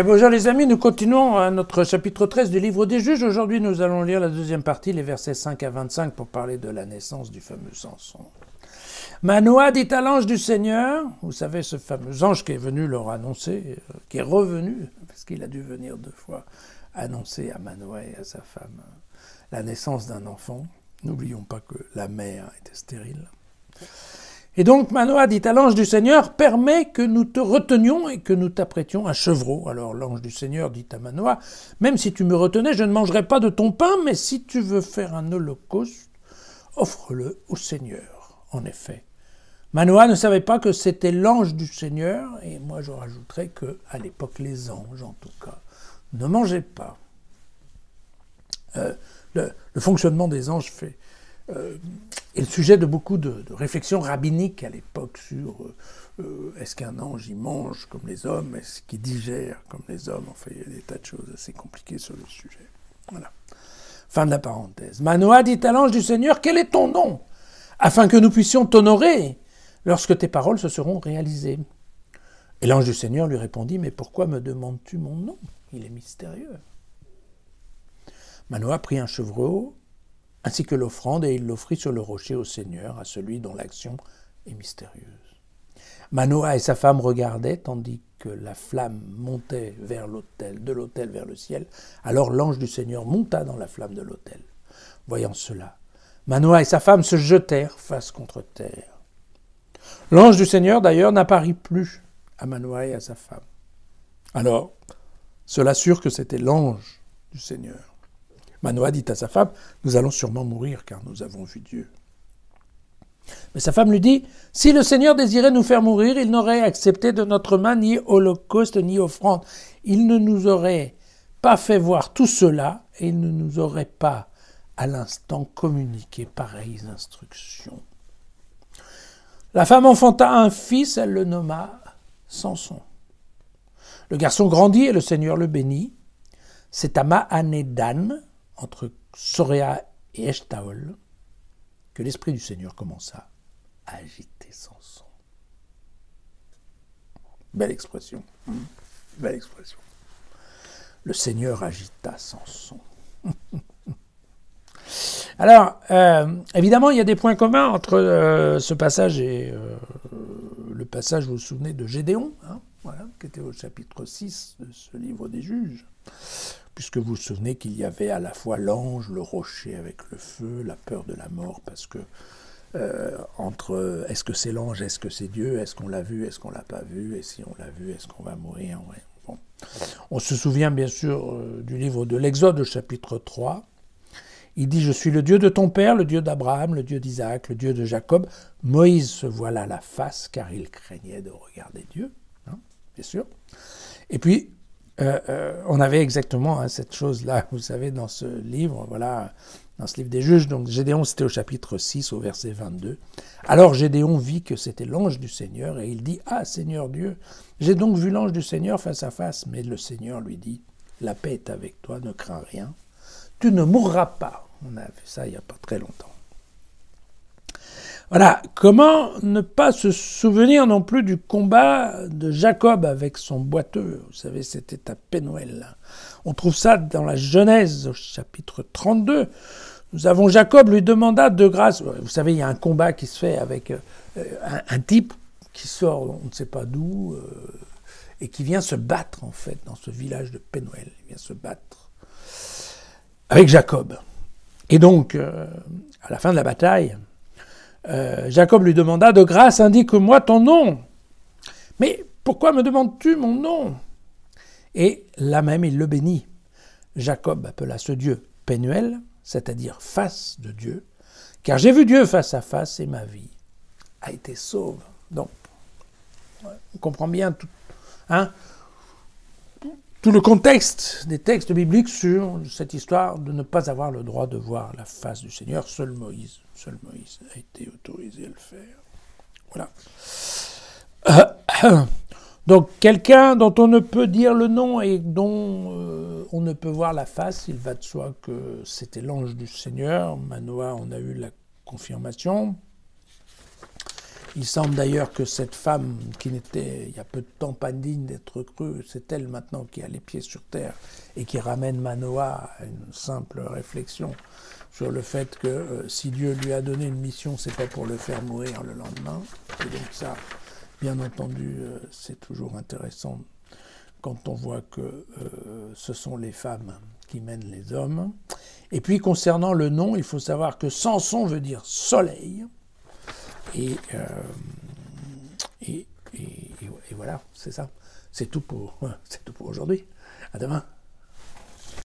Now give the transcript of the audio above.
Bonjour les amis, nous continuons à notre chapitre 13 du livre des Juges. Aujourd'hui, nous allons lire la deuxième partie, les versets 5 à 25, pour parler de la naissance du fameux Samson. Manoah dit à l'ange du Seigneur, vous savez ce fameux ange qui est venu leur annoncer, qui est revenu, parce qu'il a dû venir 2 fois, annoncer à Manoah et à sa femme la naissance d'un enfant. N'oublions pas que la mère était stérile. Et donc Manoah dit à l'ange du Seigneur, permets que nous te retenions et que nous t'apprêtions un chevreau. Alors l'ange du Seigneur dit à Manoah, même si tu me retenais, je ne mangerai pas de ton pain, mais si tu veux faire un holocauste, offre-le au Seigneur. En effet, Manoah ne savait pas que c'était l'ange du Seigneur, et moi je rajouterais qu'à l'époque les anges, en tout cas, ne mangeaient pas. Le fonctionnement des anges est le sujet de beaucoup de réflexions rabbiniques à l'époque sur est-ce qu'un ange il mange comme les hommes, est-ce qu'il digère comme les hommes, enfin il y a des tas de choses assez compliquées sur le sujet. Voilà. Fin de la parenthèse. Manoah dit à l'ange du Seigneur, quel est ton nom, afin que nous puissions t'honorer lorsque tes paroles se seront réalisées. Et l'ange du Seigneur lui répondit, mais pourquoi me demandes-tu mon nom? Il est mystérieux. Manoah prit un chevreau, ainsi que l'offrande, et il l'offrit sur le rocher au Seigneur, à celui dont l'action est mystérieuse. Manoah et sa femme regardaient, tandis que la flamme montait vers l'autel, de l'autel vers le ciel. Alors l'ange du Seigneur monta dans la flamme de l'autel. Voyant cela, Manoah et sa femme se jetèrent face contre terre. L'ange du Seigneur, d'ailleurs, n'apparut plus à Manoah et à sa femme. Alors, cela assure que c'était l'ange du Seigneur. Manoah dit à sa femme, « Nous allons sûrement mourir, car nous avons vu Dieu. » Mais sa femme lui dit, « Si le Seigneur désirait nous faire mourir, il n'aurait accepté de notre main ni holocauste ni offrande. Il ne nous aurait pas fait voir tout cela, et il ne nous aurait pas, à l'instant, communiqué pareilles instructions. » La femme enfanta un fils, elle le nomma Samson. Le garçon grandit et le Seigneur le bénit. C'est à Mahanedan, entre Soréa et Eshtaol, que l'Esprit du Seigneur commença à agiter Samson. Belle expression. Belle expression. Le Seigneur agita Samson. Alors, évidemment, il y a des points communs entre ce passage et le passage, vous vous souvenez, de Gédéon, voilà, qui était au chapitre 6 de ce livre des Juges. Puisque vous vous souvenez qu'il y avait à la fois l'ange, le rocher avec le feu, la peur de la mort, parce que entre est-ce que c'est l'ange, est-ce que c'est Dieu, est-ce qu'on l'a vu, est-ce qu'on l'a pas vu, et si on l'a vu, est-ce qu'on va mourir, ouais. Bon. On se souvient bien sûr du livre de l'Exode, au chapitre 3. Il dit « Je suis le Dieu de ton père, le Dieu d'Abraham, le Dieu d'Isaac, le Dieu de Jacob. » Moïse se voila la face, car il craignait de regarder Dieu, bien sûr. Et puis, on avait exactement cette chose-là, vous savez, dans ce livre, voilà, dans ce livre des Juges. Donc Gédéon, c'était au chapitre 6, au verset 22. Alors Gédéon vit que c'était l'ange du Seigneur, et il dit « Ah, Seigneur Dieu, j'ai donc vu l'ange du Seigneur face à face. » Mais le Seigneur lui dit « La paix est avec toi, ne crains rien. Tu ne mourras pas. » On a vu ça il n'y a pas très longtemps. Voilà, comment ne pas se souvenir non plus du combat de Jacob avec son boiteux. Vous savez, c'était à Pénuel. On trouve ça dans la Genèse, au chapitre 32. Nous avons Jacob lui demanda de grâce. Vous savez, il y a un combat qui se fait avec un type qui sort, on ne sait pas d'où, et qui vient se battre, en fait, dans ce village de Pénuel. Il vient se battre avec Jacob. Et donc, à la fin de la bataille, Jacob lui demanda, de grâce, indique-moi ton nom. Mais pourquoi me demandes-tu mon nom? Et là même, il le bénit. Jacob appela ce Dieu Pénuel, c'est-à-dire face de Dieu, car j'ai vu Dieu face à face et ma vie a été sauve. Donc, on comprend bien tout le contexte des textes bibliques sur cette histoire de ne pas avoir le droit de voir la face du Seigneur. Seul Moïse a été autorisé à le faire. Voilà. Donc, quelqu'un dont on ne peut dire le nom et dont on ne peut voir la face, il va de soi que c'était l'ange du Seigneur. Manoah, on a eu la confirmation. Il semble d'ailleurs que cette femme, qui n'était il y a peu de temps pas digne d'être crue, c'est elle maintenant qui a les pieds sur terre et qui ramène Manoah à une simple réflexion sur le fait que si Dieu lui a donné une mission, c'est pas pour le faire mourir le lendemain. Et donc ça, bien entendu, c'est toujours intéressant quand on voit que ce sont les femmes qui mènent les hommes. Et puis concernant le nom, il faut savoir que Samson veut dire soleil. Et voilà, c'est ça. C'est tout pour aujourd'hui. À demain.